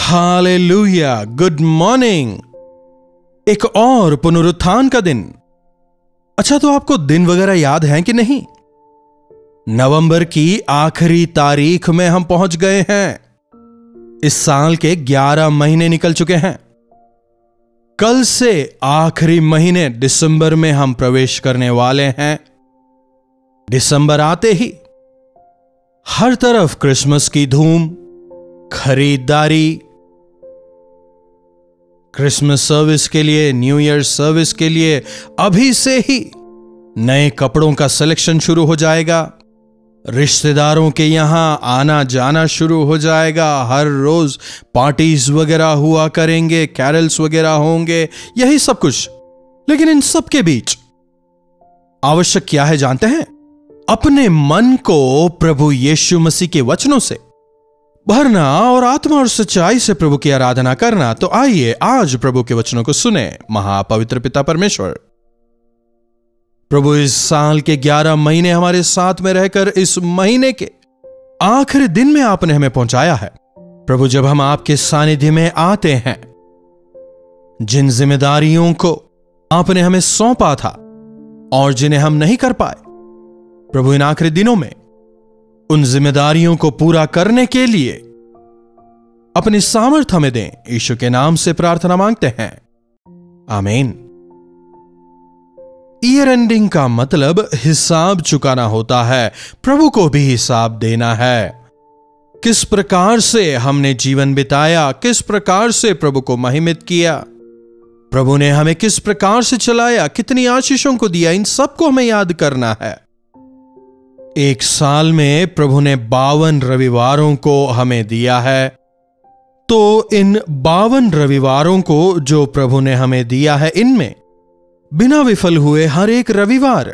Hallelujah, good morning. एक और पुनरुत्थान का दिन। अच्छा, तो आपको दिन वगैरह याद है कि नहीं? नवंबर की आखिरी तारीख में हम पहुंच गए हैं। इस साल के 11 महीने निकल चुके हैं। कल से आखिरी महीने दिसंबर में हम प्रवेश करने वाले हैं। दिसंबर आते ही हर तरफ क्रिसमस की धूम, खरीदारी, क्रिसमस सर्विस के लिए, न्यू ईयर सर्विस के लिए अभी से ही नए कपड़ों का सिलेक्शन शुरू हो जाएगा। रिश्तेदारों के यहां आना जाना शुरू हो जाएगा। हर रोज पार्टीज वगैरह हुआ करेंगे, कैरल्स वगैरह होंगे, यही सब कुछ। लेकिन इन सब के बीच आवश्यक क्या है जानते हैं? अपने मन को प्रभु यीशु मसीह के वचनों से भरना और आत्मा और सच्चाई से प्रभु की आराधना करना। तो आइए आज प्रभु के वचनों को सुने। महापवित्र पिता परमेश्वर, प्रभु इस साल के 11 महीने हमारे साथ में रहकर इस महीने के आखिरी दिन में आपने हमें पहुंचाया है। प्रभु, जब हम आपके सानिध्य में आते हैं, जिन जिम्मेदारियों को आपने हमें सौंपा था और जिन्हें हम नहीं कर पाए, प्रभु इन आखिरी दिनों में उन जिम्मेदारियों को पूरा करने के लिए अपनी सामर्थ हमें दें। यीशु के नाम से प्रार्थना मांगते हैं, आमीन। ईयर एंडिंग का मतलब हिसाब चुकाना होता है। प्रभु को भी हिसाब देना है। किस प्रकार से हमने जीवन बिताया, किस प्रकार से प्रभु को महिमित किया, प्रभु ने हमें किस प्रकार से चलाया, कितनी आशीषों को दिया, इन सबको हमें याद करना है। एक साल में प्रभु ने 52 रविवारों को हमें दिया है। तो इन 52 रविवारों को जो प्रभु ने हमें दिया है, इनमें बिना विफल हुए हर एक रविवार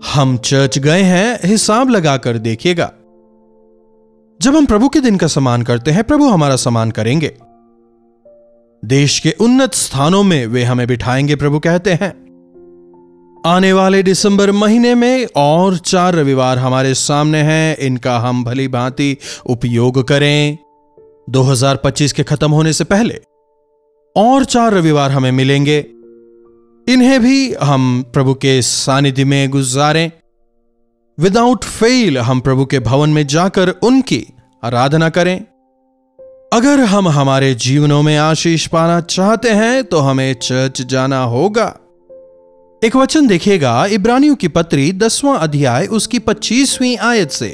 हम चर्च गए हैं। हिसाब लगाकर देखिएगा। जब हम प्रभु के दिन का सम्मान करते हैं, प्रभु हमारा सम्मान करेंगे। देश के उन्नत स्थानों में वे हमें बिठाएंगे। प्रभु कहते हैं आने वाले दिसंबर महीने में और 4 रविवार हमारे सामने हैं। इनका हम भली भांति उपयोग करें। 2025 के खत्म होने से पहले और 4 रविवार हमें मिलेंगे। इन्हें भी हम प्रभु के सानिध्य में गुजारें। विदाउट फेल हम प्रभु के भवन में जाकर उनकी आराधना करें। अगर हम हमारे जीवनों में आशीष पाना चाहते हैं तो हमें चर्च जाना होगा। एक वचन देखिएगा, इब्रानियों की पत्री 10वां अध्याय उसकी 25वीं आयत से,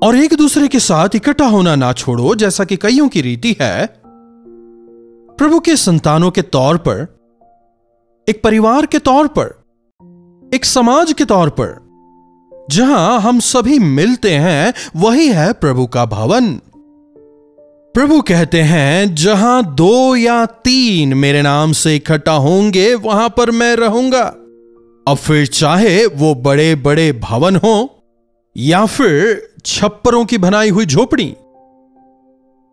और एक दूसरे के साथ इकट्ठा होना ना छोड़ो, जैसा कि कईयों की रीति है। प्रभु के संतानों के तौर पर, एक परिवार के तौर पर, एक समाज के तौर पर जहां हम सभी मिलते हैं, वही है प्रभु का भवन। प्रभु कहते हैं जहां 2 या 3 मेरे नाम से इकट्ठा होंगे, वहां पर मैं रहूंगा। अब फिर चाहे वो बड़े बड़े भवन हो या फिर छप्परों की बनाई हुई झोपड़ी,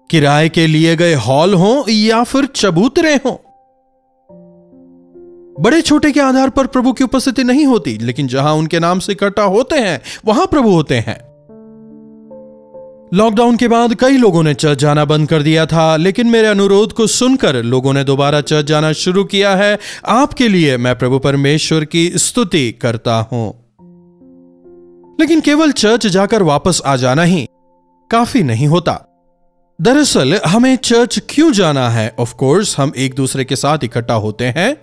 किराए के लिए गए हॉल हो या फिर चबूतरे हो, बड़े छोटे के आधार पर प्रभु की उपस्थिति नहीं होती, लेकिन जहां उनके नाम से इकट्ठा होते हैं वहां प्रभु होते हैं। लॉकडाउन के बाद कई लोगों ने चर्च जाना बंद कर दिया था, लेकिन मेरे अनुरोध को सुनकर लोगों ने दोबारा चर्च जाना शुरू किया है। आपके लिए मैं प्रभु परमेश्वर की स्तुति करता हूं। लेकिन केवल चर्च जाकर वापस आ जाना ही काफी नहीं होता। दरअसल हमें चर्च क्यों जाना है? ऑफ कोर्स हम एक दूसरे के साथ इकट्ठा होते हैं।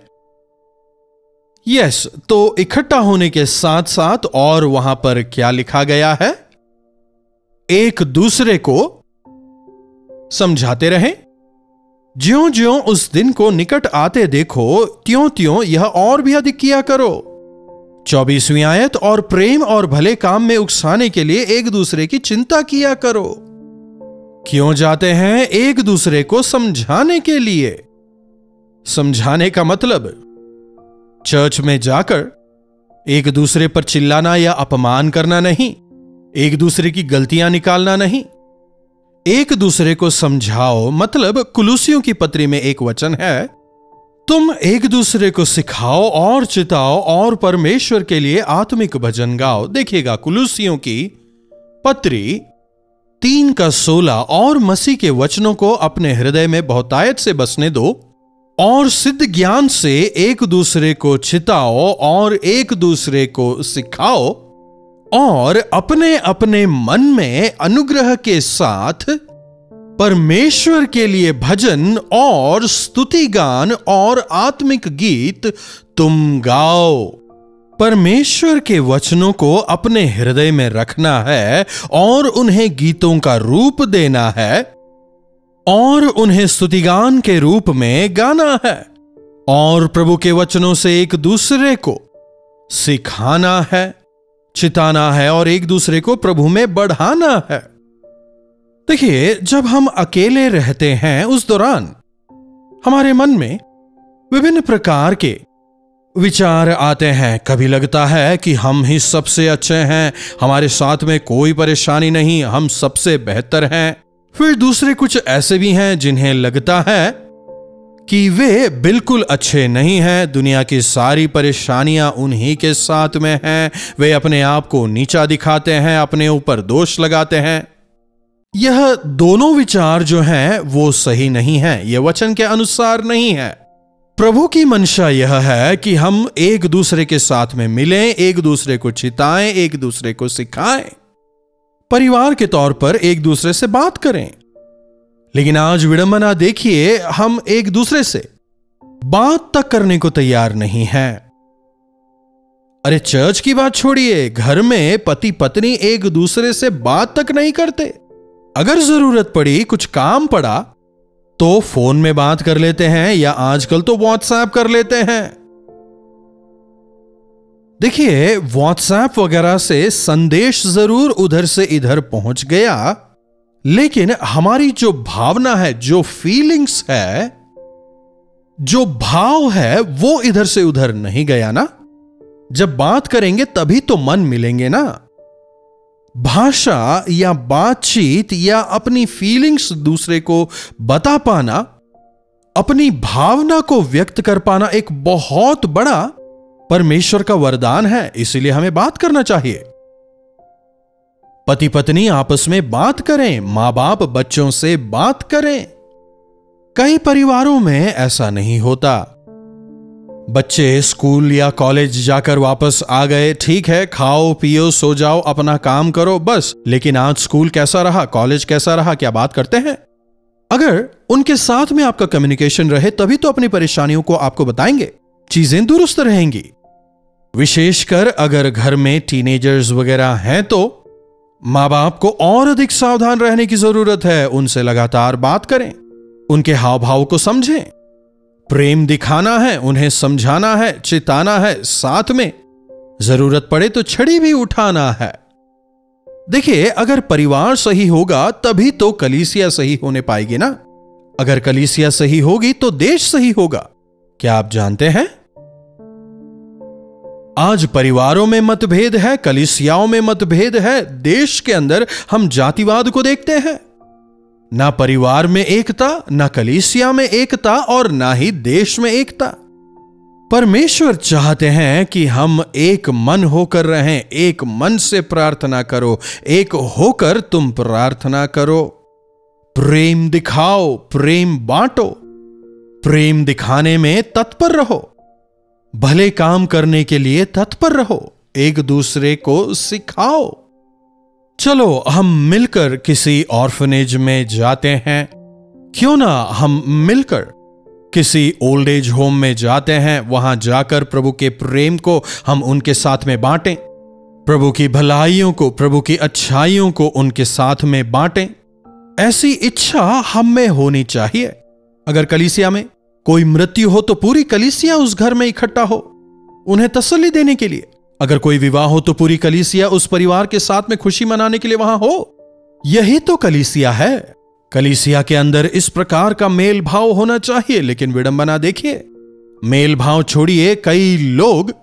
यस, तो इकट्ठा होने के साथ साथ और वहां पर क्या लिखा गया है? एक दूसरे को समझाते रहें। ज्यों ज्यों उस दिन को निकट आते देखो, त्यों त्यों यह और भी अधिक किया करो। 24वीं आयत, और प्रेम और भले काम में उकसाने के लिए एक दूसरे की चिंता किया करो। क्यों जाते हैं? एक दूसरे को समझाने के लिए। समझाने का मतलब चर्च में जाकर एक दूसरे पर चिल्लाना या अपमान करना नहीं, एक दूसरे की गलतियां निकालना नहीं। एक दूसरे को समझाओ मतलब कुलुसियों की पत्री में एक वचन है, तुम एक दूसरे को सिखाओ और चिताओ और परमेश्वर के लिए आत्मिक भजन गाओ। देखिएगा, कुलुसियों की पत्री 3 का 16 और मसीह के वचनों को अपने हृदय में बहुतायत से बसने दो और सिद्ध ज्ञान से एक दूसरे को चिताओ और एक दूसरे को सिखाओ और अपने अपने मन में अनुग्रह के साथ परमेश्वर के लिए भजन और स्तुति गान और आत्मिक गीत तुम गाओ। परमेश्वर के वचनों को अपने हृदय में रखना है और उन्हें गीतों का रूप देना है और उन्हें स्तुतिगान के रूप में गाना है और प्रभु के वचनों से एक दूसरे को सिखाना है, चिताना है और एक दूसरे को प्रभु में बढ़ाना है। देखिए, जब हम अकेले रहते हैं उस दौरान हमारे मन में विभिन्न प्रकार के विचार आते हैं। कभी लगता है कि हम ही सबसे अच्छे हैं, हमारे साथ में कोई परेशानी नहीं, हम सबसे बेहतर हैं। फिर दूसरे कुछ ऐसे भी हैं जिन्हें लगता है कि वे बिल्कुल अच्छे नहीं हैं, दुनिया की सारी परेशानियां उन्हीं के साथ में हैं, वे अपने आप को नीचा दिखाते हैं, अपने ऊपर दोष लगाते हैं। यह दोनों विचार जो हैं वो सही नहीं है, यह वचन के अनुसार नहीं है। प्रभु की मंशा यह है कि हम एक दूसरे के साथ में मिलें, एक दूसरे को चिताएं, एक दूसरे को सिखाएं, परिवार के तौर पर एक दूसरे से बात करें। लेकिन आज विडंबना देखिए, हम एक दूसरे से बात तक करने को तैयार नहीं हैं। अरे चर्च की बात छोड़िए, घर में पति पत्नी एक दूसरे से बात तक नहीं करते। अगर जरूरत पड़ी, कुछ काम पड़ा तो फोन में बात कर लेते हैं या आजकल तो व्हाट्सएप कर लेते हैं। देखिए, व्हाट्सएप वगैरह से संदेश जरूर उधर से इधर पहुंच गया, लेकिन हमारी जो भावना है, जो फीलिंग्स है, जो भाव है, वो इधर से उधर नहीं गया ना। जब बात करेंगे तभी तो मन मिलेंगे ना। भाषा या बातचीत या अपनी फीलिंग्स दूसरे को बता पाना, अपनी भावना को व्यक्त कर पाना एक बहुत बड़ा परमेश्वर का वरदान है। इसीलिए हमें बात करना चाहिए। पति पत्नी आपस में बात करें, मां बाप बच्चों से बात करें। कई परिवारों में ऐसा नहीं होता। बच्चे स्कूल या कॉलेज जाकर वापस आ गए, ठीक है, खाओ पियो सो जाओ, अपना काम करो बस। लेकिन आज स्कूल कैसा रहा, कॉलेज कैसा रहा, क्या बात करते हैं? अगर उनके साथ में आपका कम्युनिकेशन रहे तभी तो अपनी परेशानियों को आपको बताएंगे, चीजें दुरुस्त रहेंगी। विशेषकर अगर घर में टीनेजर्स वगैरह हैं तो मां बाप को और अधिक सावधान रहने की जरूरत है। उनसे लगातार बात करें, उनके हाव भाव को समझें, प्रेम दिखाना है, उन्हें समझाना है, चिताना है, साथ में जरूरत पड़े तो छड़ी भी उठाना है। देखिए, अगर परिवार सही होगा तभी तो कलीसिया सही होने पाएगी ना। अगर कलीसिया सही होगी तो देश सही होगा। क्या आप जानते हैं, आज परिवारों में मतभेद है, कलीसियाओं में मतभेद है, देश के अंदर हम जातिवाद को देखते हैं। ना परिवार में एकता, ना कलीसिया में एकता और ना ही देश में एकता। परमेश्वर चाहते हैं कि हम एक मन होकर रहें, एक मन से प्रार्थना करो, एक होकर तुम प्रार्थना करो। प्रेम दिखाओ, प्रेम बांटो, प्रेम दिखाने में तत्पर रहो, भले काम करने के लिए तत्पर रहो, एक दूसरे को सिखाओ। चलो हम मिलकर किसी ऑर्फनेज में जाते हैं, क्यों ना हम मिलकर किसी ओल्ड एज होम में जाते हैं, वहां जाकर प्रभु के प्रेम को हम उनके साथ में बांटें, प्रभु की भलाइयों को, प्रभु की अच्छाइयों को उनके साथ में बांटें। ऐसी इच्छा हम में होनी चाहिए। अगर कलीसिया में कोई मृत्यु हो तो पूरी कलीसिया उस घर में इकट्ठा हो, उन्हें तसल्ली देने के लिए। अगर कोई विवाह हो तो पूरी कलीसिया उस परिवार के साथ में खुशी मनाने के लिए वहां हो। यही तो कलीसिया है। कलीसिया के अंदर इस प्रकार का मेल भाव होना चाहिए। लेकिन विडंबना देखिए, मेल भाव छोड़िए, कई लोग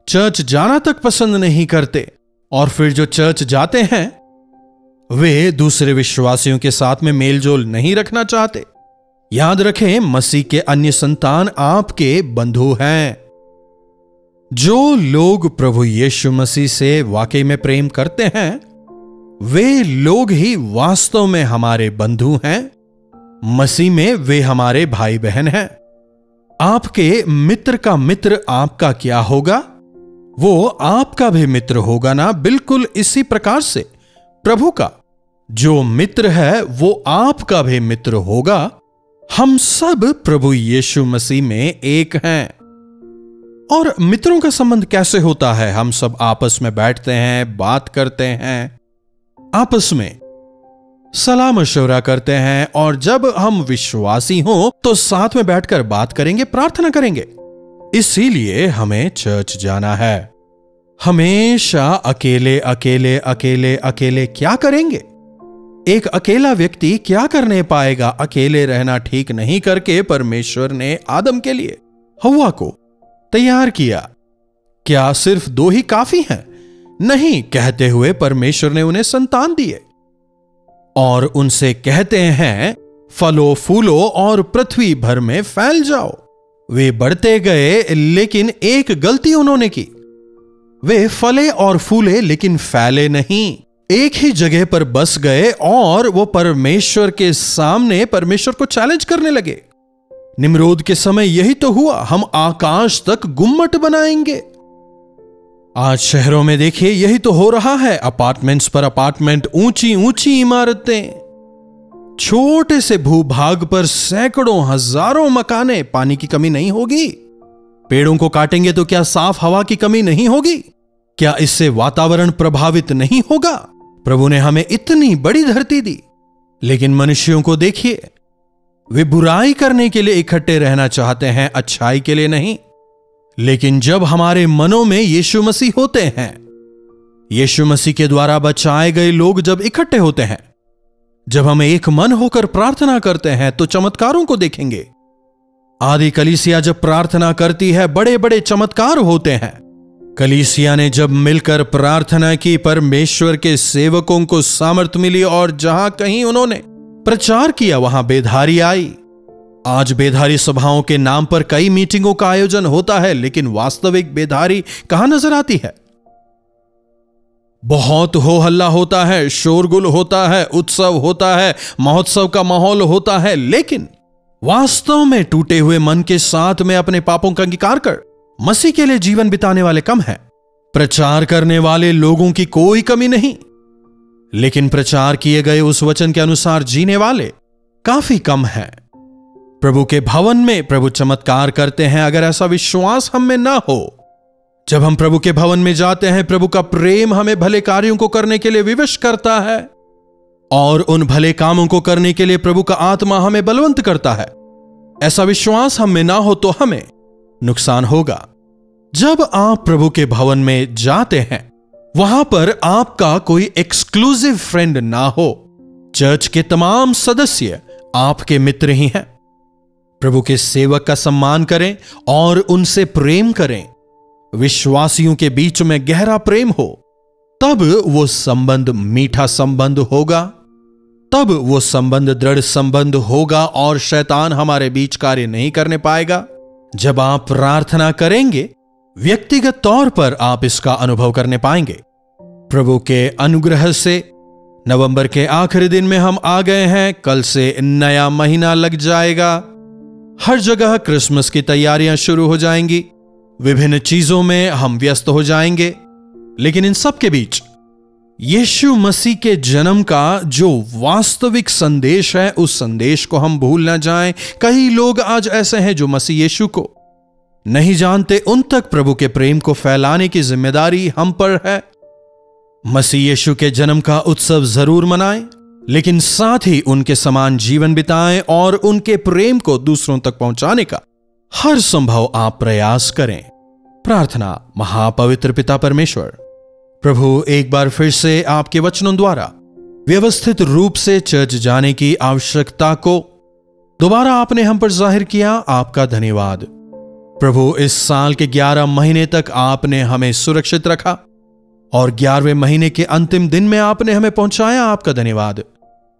चर्च जाना तक पसंद नहीं करते और फिर जो चर्च जाते हैं वे दूसरे विश्वासियों के साथ में मेलजोल नहीं रखना चाहते। याद रखें, मसीह के अन्य संतान आपके बंधु हैं। जो लोग प्रभु यीशु मसीह से वाकई में प्रेम करते हैं वे लोग ही वास्तव में हमारे बंधु हैं। मसीह में वे हमारे भाई बहन हैं। आपके मित्र का मित्र आपका क्या होगा? वो आपका भी मित्र होगा ना। बिल्कुल इसी प्रकार से प्रभु का जो मित्र है वो आपका भी मित्र होगा। हम सब प्रभु यीशु मसीह में एक हैं। और मित्रों का संबंध कैसे होता है? हम सब आपस में बैठते हैं, बात करते हैं, आपस में सलाह मशवरा करते हैं, और जब हम विश्वासी हों तो साथ में बैठकर बात करेंगे, प्रार्थना करेंगे। इसीलिए हमें चर्च जाना है। हमेशा अकेले अकेले अकेले अकेले क्या करेंगे? एक अकेला व्यक्ति क्या करने पाएगा? अकेले रहना ठीक नहीं करके परमेश्वर ने आदम के लिए हव्वा को तैयार किया। क्या सिर्फ 2 ही काफी हैं? नहीं, कहते हुए परमेश्वर ने उन्हें संतान दिए और उनसे कहते हैं फलो फूलो और पृथ्वी भर में फैल जाओ। वे बढ़ते गए, लेकिन एक गलती उन्होंने की। वे फले और फूले लेकिन फैले नहीं। एक ही जगह पर बस गए और वो परमेश्वर के सामने परमेश्वर को चैलेंज करने लगे। निम्रोद के समय यही तो हुआ, हम आकाश तक गुम्मट बनाएंगे। आज शहरों में देखिए यही तो हो रहा है। अपार्टमेंट्स पर अपार्टमेंट, ऊंची ऊंची इमारतें, छोटे से भूभाग पर सैकड़ों हजारों मकाने। पानी की कमी नहीं होगी। पेड़ों को काटेंगे तो क्या साफ हवा की कमी नहीं होगी? क्या इससे वातावरण प्रभावित नहीं होगा? प्रभु ने हमें इतनी बड़ी धरती दी, लेकिन मनुष्यों को देखिए, वे बुराई करने के लिए इकट्ठे रहना चाहते हैं, अच्छाई के लिए नहीं। लेकिन जब हमारे मनों में यीशु मसीह होते हैं, यीशु मसीह के द्वारा बचाए गए लोग जब इकट्ठे होते हैं, जब हम एक मन होकर प्रार्थना करते हैं, तो चमत्कारों को देखेंगे। आदि कलीसिया जब प्रार्थना करती है, बड़े बड़े चमत्कार होते हैं। कलीसिया ने जब मिलकर प्रार्थना की, परमेश्वर के सेवकों को सामर्थ्य मिली और जहां कहीं उन्होंने प्रचार किया वहां बेधारी आई। आज बेधारी सभाओं के नाम पर कई मीटिंगों का आयोजन होता है, लेकिन वास्तविक बेधारी कहां नजर आती है? बहुत हो हल्ला होता है, शोरगुल होता है, उत्सव होता है, महोत्सव का माहौल होता है, लेकिन वास्तव में टूटे हुए मन के साथ में अपने पापों का अंगीकार कर मसीह के लिए जीवन बिताने वाले कम हैं। प्रचार करने वाले लोगों की कोई कमी नहीं, लेकिन प्रचार किए गए उस वचन के अनुसार जीने वाले काफी कम हैं। प्रभु के भवन में प्रभु चमत्कार करते हैं। अगर ऐसा विश्वास हम में ना हो, जब हम प्रभु के भवन में जाते हैं, प्रभु का प्रेम हमें भले कार्यों को करने के लिए विवश करता है, और उन भले कामों को करने के लिए प्रभु का आत्मा हमें बलवंत करता है। ऐसा विश्वास हम में ना हो तो हमें नुकसान होगा। जब आप प्रभु के भवन में जाते हैं, वहां पर आपका कोई एक्सक्लूसिव फ्रेंड ना हो। चर्च के तमाम सदस्य आपके मित्र ही हैं। प्रभु के सेवक का सम्मान करें और उनसे प्रेम करें। विश्वासियों के बीच में गहरा प्रेम हो, तब वो संबंध मीठा संबंध होगा, तब वो संबंध दृढ़ संबंध होगा और शैतान हमारे बीच कार्य नहीं करने पाएगा। जब आप प्रार्थना करेंगे, व्यक्तिगत तौर पर आप इसका अनुभव करने पाएंगे। प्रभु के अनुग्रह से नवंबर के आखिरी दिन में हम आ गए हैं। कल से नया महीना लग जाएगा। हर जगह क्रिसमस की तैयारियां शुरू हो जाएंगी। विभिन्न चीजों में हम व्यस्त हो जाएंगे, लेकिन इन सब के बीच यीशु मसीह के जन्म का जो वास्तविक संदेश है, उस संदेश को हम भूल ना जाएं। कई लोग आज ऐसे हैं जो मसीह यीशु को नहीं जानते। उन तक प्रभु के प्रेम को फैलाने की जिम्मेदारी हम पर है। मसीह यीशु के जन्म का उत्सव जरूर मनाएं, लेकिन साथ ही उनके समान जीवन बिताएं और उनके प्रेम को दूसरों तक पहुंचाने का हर संभव आप प्रयास करें। प्रार्थना। महापवित्र पिता परमेश्वर, प्रभु एक बार फिर से आपके वचनों द्वारा व्यवस्थित रूप से चर्च जाने की आवश्यकता को दोबारा आपने हम पर जाहिर किया। आपका धन्यवाद। प्रभु, इस साल के 11 महीने तक आपने हमें सुरक्षित रखा और 11वें महीने के अंतिम दिन में आपने हमें पहुंचाया। आपका धन्यवाद।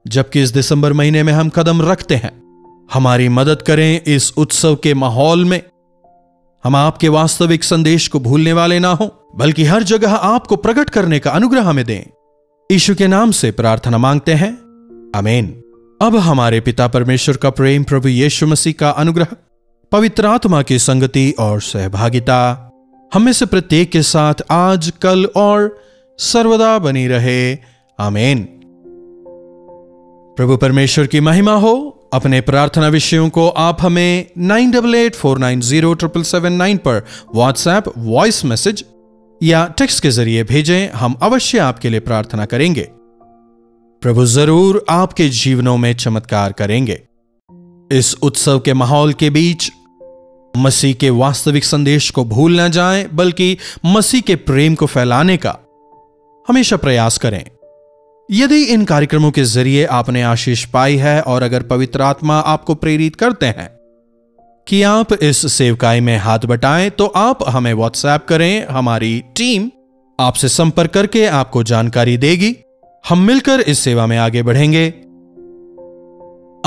जबकि इस दिसंबर महीने में हम कदम रखते हैं, हमारी मदद करें इस उत्सव के माहौल में। हम आपके वास्तविक संदेश को भूलने वाले ना हो, बल्कि हर जगह आपको प्रकट करने का अनुग्रह हमें दें। यीशु के नाम से प्रार्थना मांगते हैं, आमीन। अब हमारे पिता परमेश्वर का प्रेम, प्रभु यीशु मसीह का अनुग्रह, पवित्र आत्मा की संगति और सहभागिता हम में से प्रत्येक के साथ आज, कल और सर्वदा बनी रहे, आमीन। प्रभु परमेश्वर की महिमा हो। अपने प्रार्थना विषयों को आप हमें 9884907779 पर व्हाट्सएप वॉइस मैसेज या टेक्स्ट के जरिए भेजें। हम अवश्य आपके लिए प्रार्थना करेंगे। प्रभु जरूर आपके जीवनों में चमत्कार करेंगे। इस उत्सव के माहौल के बीच मसीह के वास्तविक संदेश को भूल न जाएं, बल्कि मसीह के प्रेम को फैलाने का हमेशा प्रयास करें। यदि इन कार्यक्रमों के जरिए आपने आशीष पाई है और अगर पवित्र आत्मा आपको प्रेरित करते हैं कि आप इस सेवकाई में हाथ बटाएं, तो आप हमें व्हाट्सएप करें। हमारी टीम आपसे संपर्क करके आपको जानकारी देगी। हम मिलकर इस सेवा में आगे बढ़ेंगे।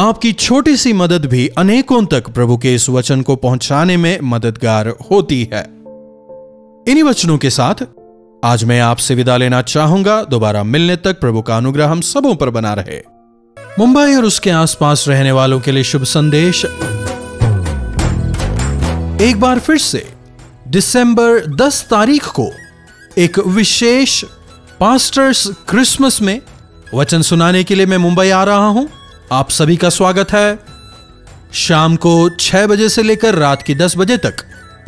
आपकी छोटी सी मदद भी अनेकों तक प्रभु के इस वचन को पहुंचाने में मददगार होती है। इन्हीं वचनों के साथ आज मैं आपसे विदा लेना चाहूंगा। दोबारा मिलने तक प्रभु का अनुग्रह हम सबों पर बना रहे। मुंबई और उसके आसपास रहने वालों के लिए शुभ संदेश। एक बार फिर से दिसंबर 10 तारीख को एक विशेष पास्टर्स क्रिसमस में वचन सुनाने के लिए मैं मुंबई आ रहा हूं। आप सभी का स्वागत है। शाम को 6 बजे से लेकर रात की 10 बजे तक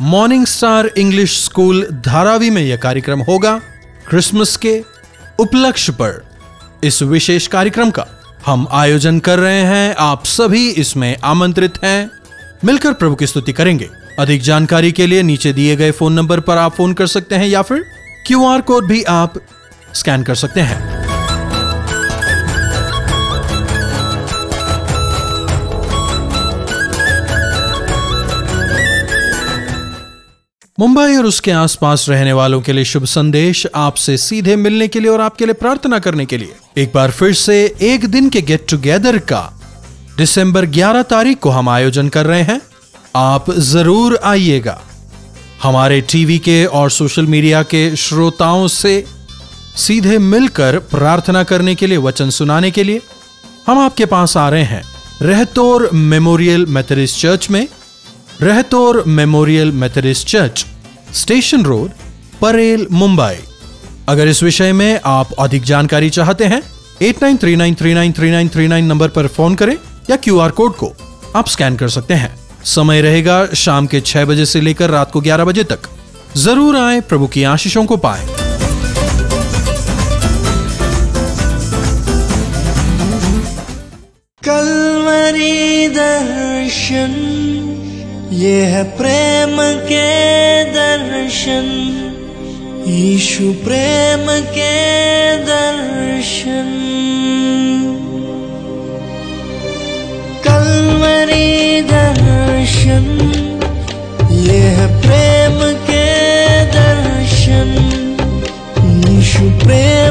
morning star English school Dharavi में यह कार्यक्रम होगा। क्रिसमस के उपलक्ष्य पर इस विशेष कार्यक्रम का हम आयोजन कर रहे हैं। आप सभी इसमें आमंत्रित हैं। मिलकर प्रभु की स्तुति करेंगे। अधिक जानकारी के लिए नीचे दिए गए फोन नंबर पर आप फोन कर सकते हैं या फिर QR कोड भी आप स्कैन कर सकते हैं। मुंबई और उसके आसपास रहने वालों के लिए शुभ संदेश। आपसे सीधे मिलने के लिए और आपके लिए प्रार्थना करने के लिए एक बार फिर से एक दिन के गेट टुगेदर का दिसंबर 11 तारीख को हम आयोजन कर रहे हैं। आप जरूर आइएगा। हमारे टीवी के और सोशल मीडिया के श्रोताओं से सीधे मिलकर प्रार्थना करने के लिए, वचन सुनाने के लिए हम आपके पास आ रहे हैं। रहतौर मेमोरियल मेथोडिस्ट चर्च में, रहतौर memorial Methodist church, station road, Parel, Mumbai. अगर इस विषय में आप अधिक जानकारी चाहते हैं 8939393939 नंबर पर फोन करें या QR कोड को आप स्कैन कर सकते हैं। समय रहेगा शाम के 6 बजे से लेकर रात को 11 बजे तक। जरूर आए, प्रभु की आशीषों को पाएं। कल्वरी दर्शन, ये है प्रेम के दर्शन, यीशु प्रेम के दर्शन। कल्वरी दर्शन, ये है प्रेम के दर्शन, यीशु प्रेम